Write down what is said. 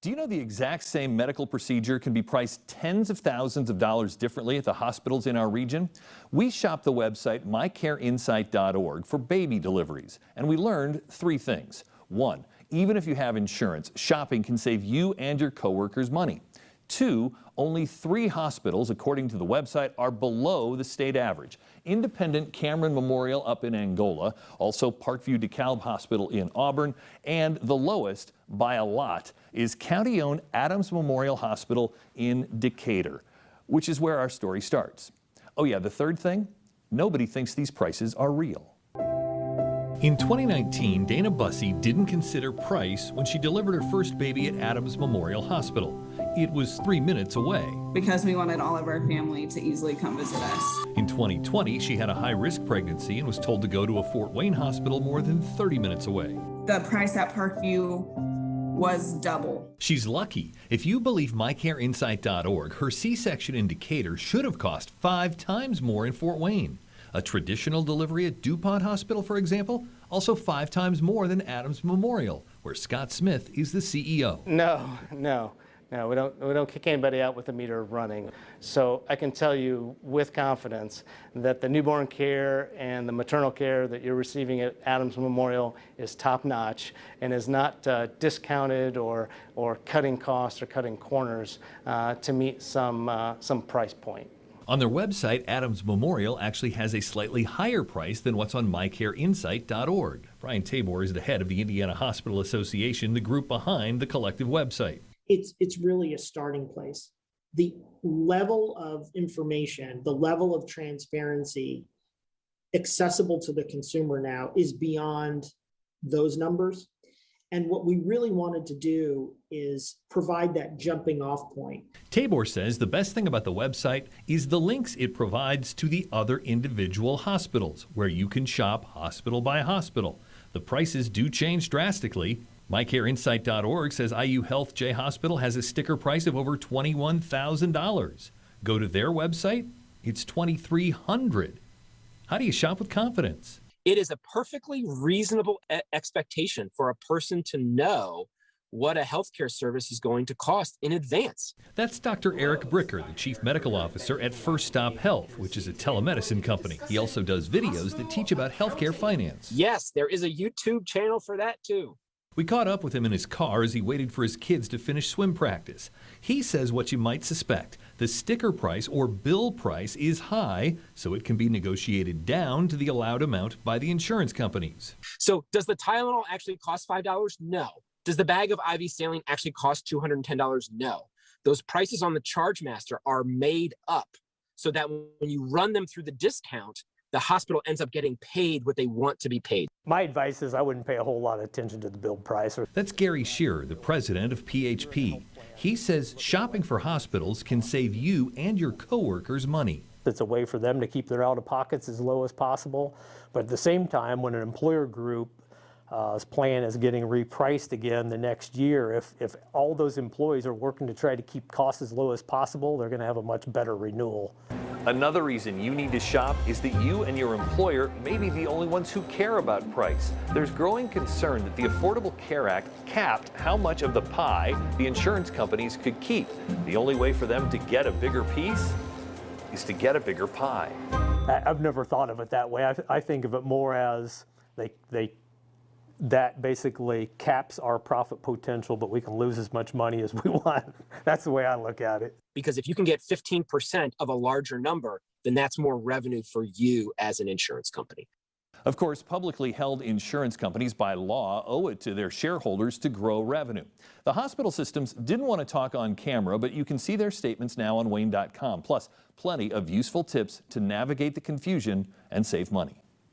Do you know the exact same medical procedure can be priced tens of thousands of dollars differently at the hospitals in our region? We shopped the website mycareinsight.org for baby deliveries, and we learned three things. One, even if you have insurance, shopping can save you and your coworkers money. Two, only 3 hospitals, according to the website, are below the state average. Independent Cameron Memorial up in Angola, also Parkview DeKalb Hospital in Auburn, and the lowest, by a lot, is county-owned Adams Memorial Hospital in Decatur, which is where our story starts. Oh yeah, the third thing? Nobody thinks these prices are real. In 2019, Dana Bussey didn't consider price when she delivered her first baby at Adams Memorial Hospital. It was 3 minutes away. Because we wanted all of our family to easily come visit us. In 2020, she had a high-risk pregnancy and was told to go to a Fort Wayne hospital more than 30 minutes away. The price at Parkview was double. She's lucky. If you believe mycareinsight.org, her C-section in Decatur should have cost 5 times more in Fort Wayne. A traditional delivery at DuPont Hospital, for example, also 5 times more than Adams Memorial, where Scott Smith is the CEO. No, we don't kick anybody out with the meter running. So I can tell you with confidence that the newborn care and the maternal care that you're receiving at Adams Memorial is top-notch and is not discounted or cutting costs or cutting corners to meet some price point. On their website, Adams Memorial actually has a slightly higher price than what's on mycareinsight.org. Brian Tabor is the head of the Indiana Hospital Association, the group behind the collective website. It's really a starting place. The level of information, the level of transparency accessible to the consumer now is beyond those numbers. And what we really wanted to do is provide that jumping off point. Tabor says the best thing about the website is the links it provides to the other individual hospitals, where you can shop hospital by hospital. The prices do change drastically. MyCareInsight.org says IU Health J Hospital has a sticker price of over $21,000. Go to their website, it's $2,300. How do you shop with confidence? It is a perfectly reasonable expectation for a person to know what a healthcare service is going to cost in advance. That's Dr. Eric Bricker, the Chief Medical Officer at First Stop Health, which is a telemedicine company. He also does videos that teach about healthcare finance. Yes, there is a YouTube channel for that too. We caught up with him in his car as he waited for his kids to finish swim practice. He says what you might suspect. The sticker price or bill price is high, so it can be negotiated down to the allowed amount by the insurance companies. So does the Tylenol actually cost $5? No. Does the bag of IV saline actually cost $210? No. Those prices on the Chargemaster are made up so that when you run them through the discount, the hospital ends up getting paid what they want to be paid. My advice is I wouldn't pay a whole lot of attention to the bill price. That's Gary Shearer, the president of PHP. He says shopping for hospitals can save you and your coworkers money. It's a way for them to keep their out-of-pockets as low as possible. But at the same time, when an employer group's plan is getting repriced again the next year, if all those employees are working to try to keep costs as low as possible, they're going to have a much better renewal. Another reason you need to shop is that you and your employer may be the only ones who care about price. There's growing concern that the Affordable Care Act capped how much of the pie the insurance companies could keep. The only way for them to get a bigger piece is to get a bigger pie. I've never thought of it that way. I think of it more as that basically caps our profit potential, but we can lose as much money as we want. That's the way I look at it. Because if you can get 15% of a larger number, then that's more revenue for you as an insurance company. Of course, publicly held insurance companies by law owe it to their shareholders to grow revenue. The hospital systems didn't want to talk on camera, but you can see their statements now on Wayne.com, plus plenty of useful tips to navigate the confusion and save money.